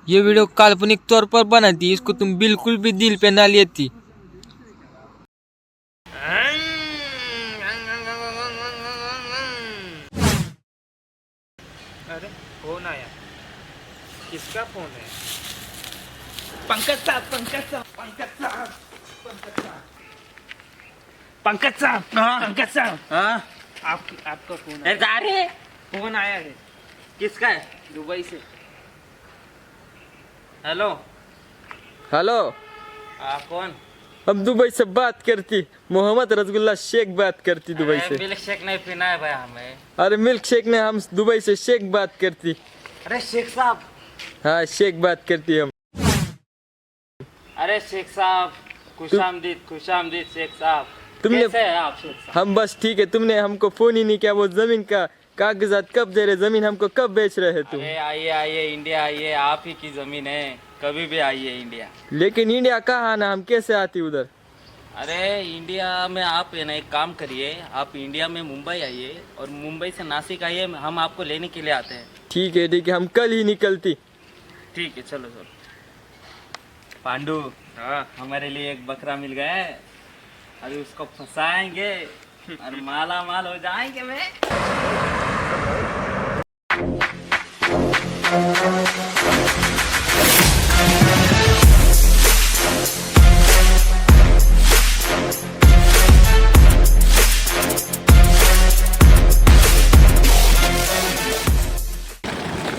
ये वीडियो काल्पनिक तौर पर बना थी, इसको तुम बिल्कुल भी दिल पे ना लेती। अरे फोन आया, किसका फोन है? पंकज साहब, पंकज साहब, पंकज साहब, पंकज साहब, पंकज साहब, पंकज साहब, हाँ आपका फोन है। अरे फोन आया है किसका है? दुबई से। हेलो, हेलो, कौन? हम दुबई से बात करती, मोहम्मद रसगुल्ला शेख बात करती दुबई से। मिल्क शेक नहीं पीना है भाई हमें। अरे मिल्क शेक ने, हम दुबई से शेख बात करती। अरे शेख साहब, हाँ शेख बात करती हम। अरे शेख साहब, खुशामदीद, खुशामदीद शेख साहब। तुमने- कैसे हैं आप शेख साहब? हम बस ठीक है, तुमने हमको फोन ही नहीं किया। वो जमीन का कागजात कब दे रहे, जमीन हमको कब बेच रहे तुम? अरे आइए आइए, इंडिया आइए, आप ही की जमीन है, कभी भी आइए इंडिया। लेकिन इंडिया कहाँ आना, हम कैसे आती उधर? अरे इंडिया में आप है ना, एक काम करिए, आप इंडिया में मुंबई आइए और मुंबई से नासिक आइए, हम आपको लेने के लिए आते हैं। ठीक है, हम कल ही निकलती। ठीक है, चलो चलो। पांडू, हाँ, हमारे लिए एक बकरा मिल गया है, अभी उसको फंसाएंगे और माला माल हो जाएंगे। मैं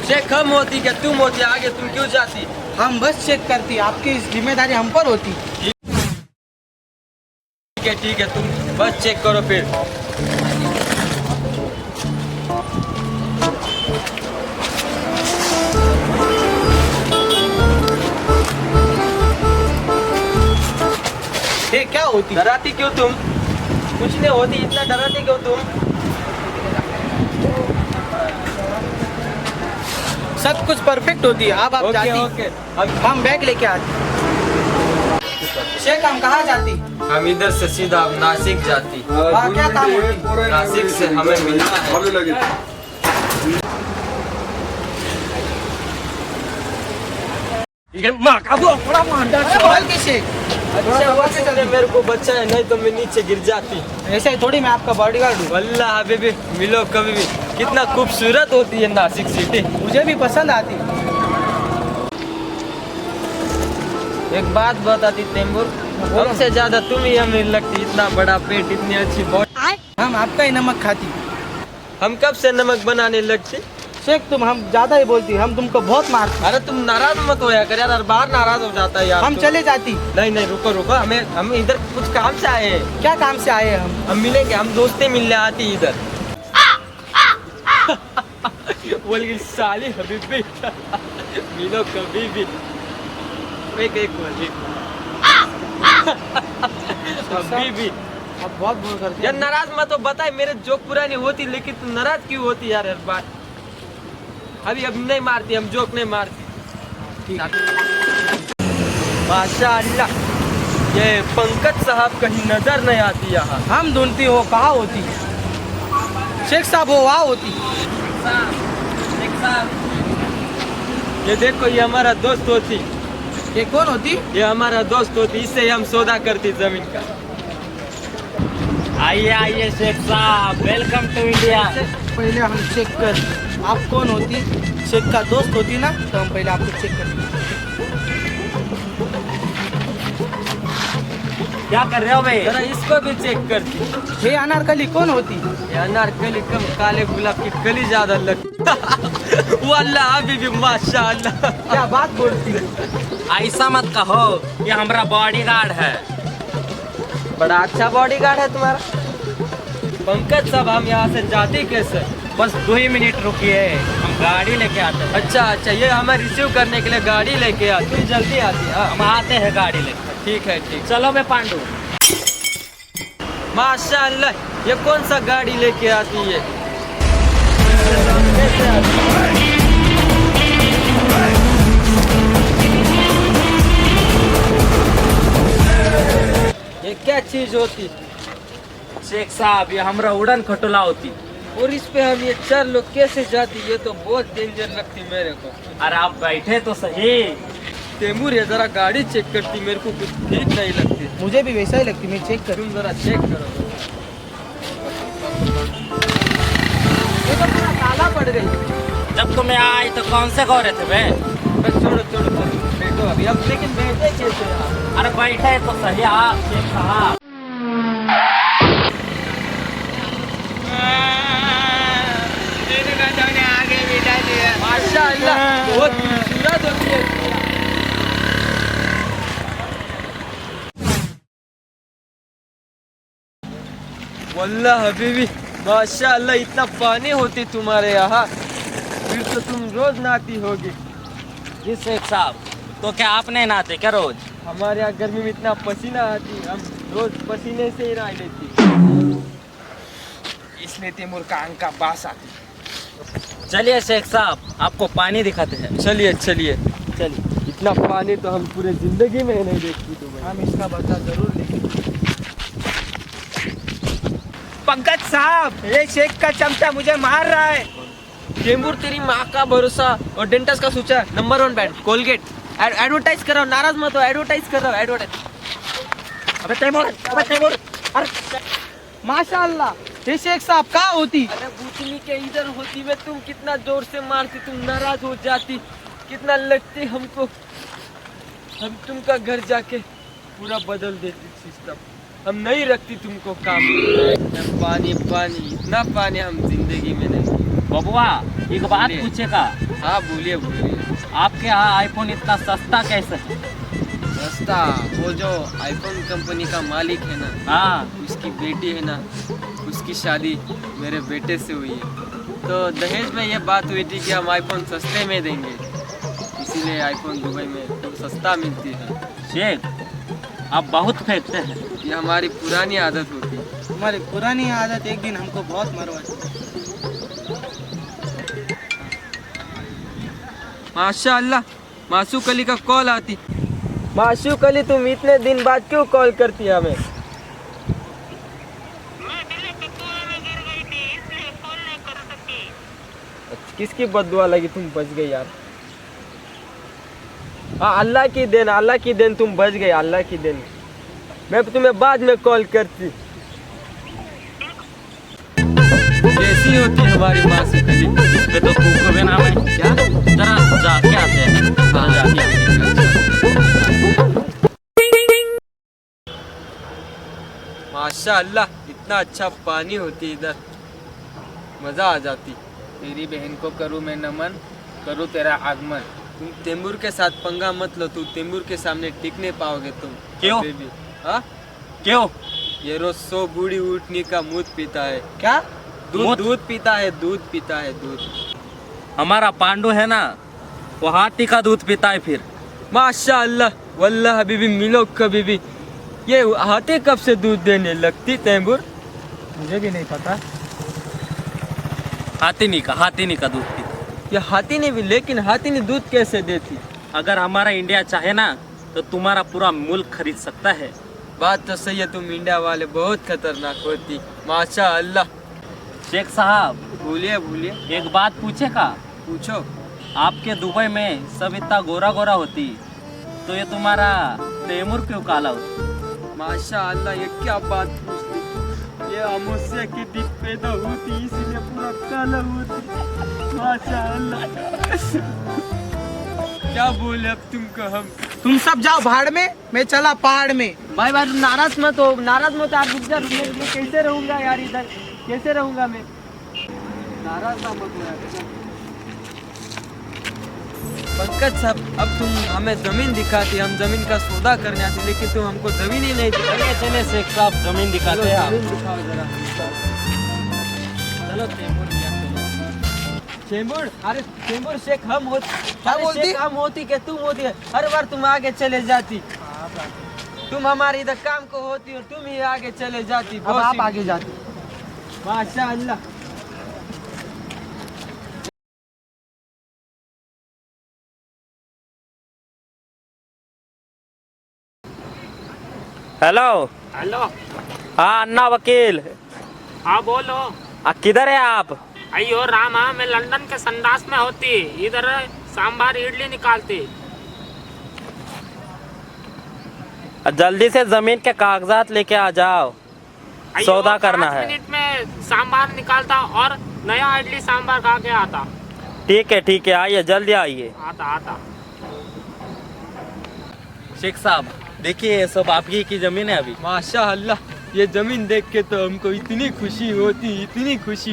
शेख हम होती क्या तुम होती? आगे तुम क्यों जाती? हम बस चेक करती, आपकी जिम्मेदारी हम पर होती। ठीक है, तुम बस चेक करो फिर। ये क्या होती? डराती क्यों तुम? कुछ नहीं होती, इतना डराती क्यों तुम? सब कुछ परफेक्ट होती है। अब आप ओके जाती। ओके, हम बैग लेके आते। शेख हम कहाँ जाती? हम इधर से सीधा नासिक जाती। वहाँ क्या काम होती? नासिक से हमें मिलना है। संभाल के शेख। अच्छा हुआ कि तुमने मेरे को बचाया, नहीं तो मैं नीचे गिर जाती। ऐसे ही थोड़ी मैं आपका बॉडीगार्ड हूँ। वल्लाह हबीबी, मिलो कभी भी। कितना खूबसूरत होती है नासिक सिटी। मुझे भी पसंद आती। एक बात बताती तेंबुर, हमसे ज्यादा तुम ही हमें लगती। इतना बड़ा पेट, इतनी अच्छी बॉडी। हम आपका ही नमक खाती। हम कब से नमक बनाने लगती? शेख तुम हम ज्यादा ही बोलती, हम तुमको बहुत मारती। अरे तुम नाराज मत होया कर यार, बाहर नाराज हो जाता है यार। हम चले जाती। नहीं नहीं, रुको रुको, हम इधर कुछ काम से आए हैं। क्या काम से आए हम? हम मिलेंगे, हम दोस्ती मिलने आती इधर। बोल गई साली हबीबी, मिलो कभी भी। एक हबीबी, आप बहुत बोल करते यार नाराज मत हो। बताए मेरे जोक पुरानी होती, लेकिन तुम नाराज क्यों होती यार हर बार? अभी नहीं मारती, हम जोक नहीं मारती। माशाअल्लाह, ये पंकज साहब कहीं नजर नहीं आती यहाँ। हम ढूंढती हो कहाँ होती? शेख साहब हो वहाँ होती। ये देखो, ये हमारा दोस्त होती। ये कौन होती? ये हमारा दोस्त होती, इससे हम सौदा करती जमीन का। आइए आइए शेख साहब, वेलकम टू इंडिया। पहले हम चेक कर, आप कौन होती? शेख का दोस्त होती ना, तो हम पहले आपको चेक करते। क्या कर रहे हो भाई? जरा इसको भी चेक करती। ये अनारकली कौन होती? ये अनारकली कम, काले गुलाब की कली ज्यादा लगती। वल्लाह हबीबी माशाअल्लाह। क्या बात बोलती? ऐसा मत कहो, ये हमारा बॉडीगार्ड है। बड़ा अच्छा बॉडीगार्ड है तुम्हारा। पंकज साहब, हम यहाँ से जाती कैसे? बस 2 ही मिनट रुकिए, हम गाड़ी लेके आते हैं। अच्छा, ये हमें रिसीव करने के लिए गाड़ी लेके आती। जल्दी आती है? हम आते हैं गाड़ी लेके। ठीक है, ठीक। चलो मैं पांडू। माशाअल्लाह, ये कौन सा गाड़ी लेके आती है? ये क्या चीज होती? शेख साहब, ये हमारा उड़न खटोला होती। और इस पे हम ये 4 लोग कैसे जाती, ये तो बहुत डेंजर लगती मेरे को। अरे आप बैठे तो सही। तैमूर ये जरा गाड़ी चेक करती, मेरे को कुछ ठीक नहीं लगती। मुझे भी वैसा ही लगती, मैं चेक करूँ। तुम जरा चेक करो। ये तो पूरा काला पड़ गई। जब तुम यहाँ आई तो कौन से गौरे थे बे? बस छोड़ो छोड़ो छोड़ो, बैठो अभी अब, लेकिन बैठे कैसे यार? अरे बैठे तो सही आप शेख साहब। माशाअल्लाह बहुत खूबसूरत होती है। वल्लाह हबीबी माशाअल्लाह इतना पानी होती तुम्हारे यहाँ, फिर तो तुम रोज नहाती होगी। जी शेख साहब, तो क्या आप नहीं नहाते क्या रोज? हमारे यहाँ गर्मी में इतना पसीना आती, हम रोज पसीने से ही नहा लेती। इसलिए तैमूर का अंक का बास आती। चलिए शेख साहब, आपको पानी दिखाते हैं। चलिए चलिए, चलिए। इतना पानी तो हम पूरे जिंदगी में नहीं देखती तुम्हें। हम इसका बदला जरूर लेंगे। पंकज साहब, ये शेख का चमचा मुझे मार रहा है। तैमूर तेरी माँ का भरोसा और डेंटिस्ट का सोचा नंबर 1 ब्रांड कोलगेट। एडवर्टाइज कर रहा हूँ, नाराज मत हो, एडवर्टाइज कर रहा हूँ, एडवर्टाइज। अबे तैमूर, अरे माशाअल्लाह, ये शेख साहब कहाँ होती? अरे भूतनी के इधर होती वे, तुम कितना जोर से मारती, तुम नाराज हो जाती, कितना लगती हमको। हम तुमका घर जाके पूरा बदल देती सिस्टम, हम नहीं रखती तुमको काम। पानी पानी, इतना पानी हम जिंदगी में नहीं। बबुआ एक बात बोलिए। पूछेगा? हाँ बोलिए बोलिए। आपके यहाँ आईफोन इतना सस्ता कैसे है? सस्ता, वो जो आईफोन कंपनी का मालिक है ना, हाँ, उसकी बेटी है ना, उसकी शादी मेरे बेटे से हुई है, तो दहेज में ये बात हुई थी कि हम आईफोन सस्ते में देंगे, इसीलिए आईफोन दुबई में तो सस्ता मिलती है। शेख आप बहुत फेंकते हैं। ये हमारी पुरानी आदत होती है। तुम्हारी पुरानी आदत एक दिन हमको बहुत मरवाती। माशाअल्लाह, मासूक अली का कॉल आती। मासूक अली, तुम इतने दिन बाद क्यों कॉल करती है हमें? किसकी बद्दुआ लगी, तुम बच गई यार। हाँ अल्लाह की देन, अल्लाह की देन, तुम बच गए, अल्लाह की देन। मैं तुम्हें बाद में कॉल करती। कैसी होती है हमारी मासूक अली? इसपे तो कुक भी नाम है। क्या? जरा जाके आते हैं। हाँ, जाके आते हैं। माशाअल्लाह इतना अच्छा पानी होती इधर, मजा आ जाती। तेरी बहन को करूँ मैं नमन, करूँ तेरा आगमन। तुम तैमूर के साथ पंगा मत लो, तू तैमूर के सामने टिक नहीं पाओगे तुम। क्यों? बेबी हाँ, क्यों? ये रोज 100 बूढ़ी उठनी का मूत पीता है। क्या? दूध दूध पीता है, दूध पीता है, दूध। हमारा पांडू है ना, वो हाथी का दूध पीता है फिर। माशाअल्लाह, वल्लाह हबीबी मिलो कभी भी। ये हाथी कब से दूध देने लगती तैमूर? मुझे भी नहीं पता। हाथी का दूध पीता। ये हाथी ने भी, लेकिन हाथी ने दूध कैसे देती? अगर हमारा इंडिया चाहे ना तो तुम्हारा पूरा मुल्क खरीद सकता है। बात तो सही है, तुम इंडिया वाले बहुत खतरनाक होती। माशाअल्लाह। शेख साहब बोलिए बोलिए, एक बात पूछेगा? पूछो। आपके दुबई में सब इतना गोरा गोरा होती, तो ये तुम्हारा तैमूर क्यों काला होती? माशाअल्लाह, ये क्या बात पूछती? ये अमुष्य की दिख पैदा होती, इसीलिए पूरा काला होती। माशाअल्लाह। क्या बोले अब तुमको हम? तुम सब जाओ भाड़ में, मैं चला पहाड़ में। भाई भाई नाराज मत हो, नाराज मत हो यार, रुक जा, मैं कैसे रहूंगा यार इधर, कैसे रहूंगा मैं? नाराज ना मत हो यार। पंकज साहब, अब तुम हमें जमीन दिखाती, हम जमीन का सौदा करने आते, लेकिन तुम हमको जमीन ही नहीं दिखाई। चले शेख साहब, जमीन दिखाते हैं आप। जमीन दिखाओ जरा। चलो तैमूर लिया। तैमूर, अरे तैमूर शेख हम होती, क्या अरे बोलती? शेख हम होती कि तुम होती है? हर बार तुम आगे चले जाती, तुम हमारे इधर काम को होती और तुम ही आगे चले जाती। अब बहुत आप सी- आगे जाते। माशाअल्लाह। हेलो। हेलो। हाँ अन्ना वकील। हाँ बोलो। किधर है आप? अयो रामा, मैं लंदन के संडास में होती, इधर सांबार इडली निकालती। जल्दी से जमीन के कागजात लेके आ जाओ, अयो, सौदा करना 5 है। मिनट में सांबार निकालता और नया इडली सांबार खा के आता। ठीक है, आइए, जल्दी आइए। आता। शेख साहब, देखिए ये सब आपकी की जमीन है अभी। माशाअल्लाह, ये जमीन देख के तो हमको इतनी खुशी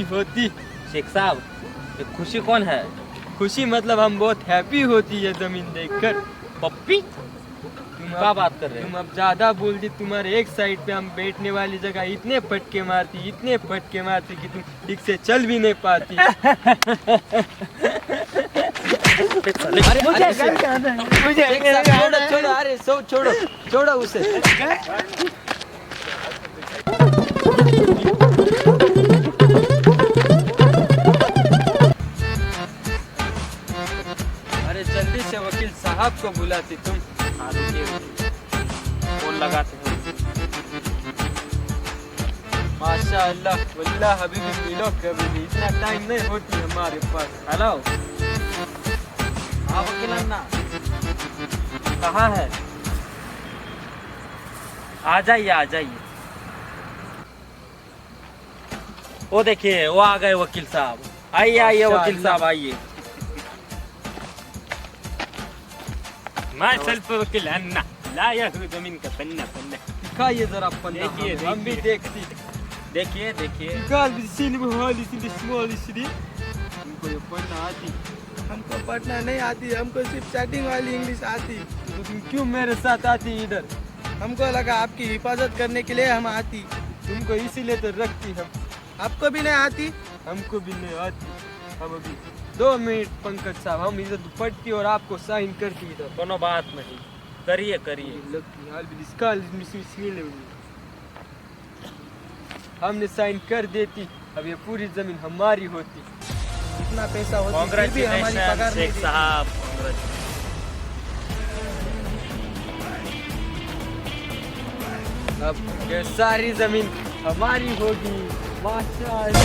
होती। शेख साहब, ये खुशी कौन है? खुशी मतलब हम बहुत हैप्पी होती है जमीन देखकर। पप्पी, तुम क्या बात कर रहे तुम हो? अब ज्यादा बोल दी। तुम्हारे एक साइड पे हम बैठने वाली जगह इतने फटके मारती कि तुम ठीक से चल भी नहीं पाती। अरे मुझे छोड़ो, अरे छोड़ो उसे। अरे जल्दी से वकील साहब को बुलाती तुम। फोन लगाते हो। माशाअल्लाह, वल्लाह हबीबी मिलो कभी भी, इतना टाइम नहीं होती हमारे पास। हेलो, हाँ वकील अन्ना, कहाँ है? आ जाइए। वो देखिए, वो आ गए वकील साहब। आइए वकील साहब, आइए। मैं सेल्फ वकील अन्ना, लाया हूँ जमीन का पन्ना। दिखाइए जरा पन्ना, देखिए, हम भी देखती। देखिए तुमको ये पढ़ना आती? हमको पढ़ना नहीं आती, हमको सिर्फ चैटिंग वाली इंग्लिश आती। तो तुम क्यों मेरे साथ आती इधर? हमको लगा आपकी हिफाजत करने के लिए हम आती। तुमको इसीलिए तो रखती हम। आपको भी नहीं आती? हमको भी नहीं आती। हम अभी 2 मिनट पंकज साहब, हम इधर पढ़ती और आपको साइन करती इधर। कोनो बात नहीं, करिए। लगती हाल भी इसका हमने साइन कर देती, अब ये पूरी जमीन हमारी होती। इतना पैसा होती फिर भी हमारी कांग्रेचुलेशन पगार नहीं शेख देती। साहब, अब ये सारी जमीन हमारी होगी। माशाअल्लाह।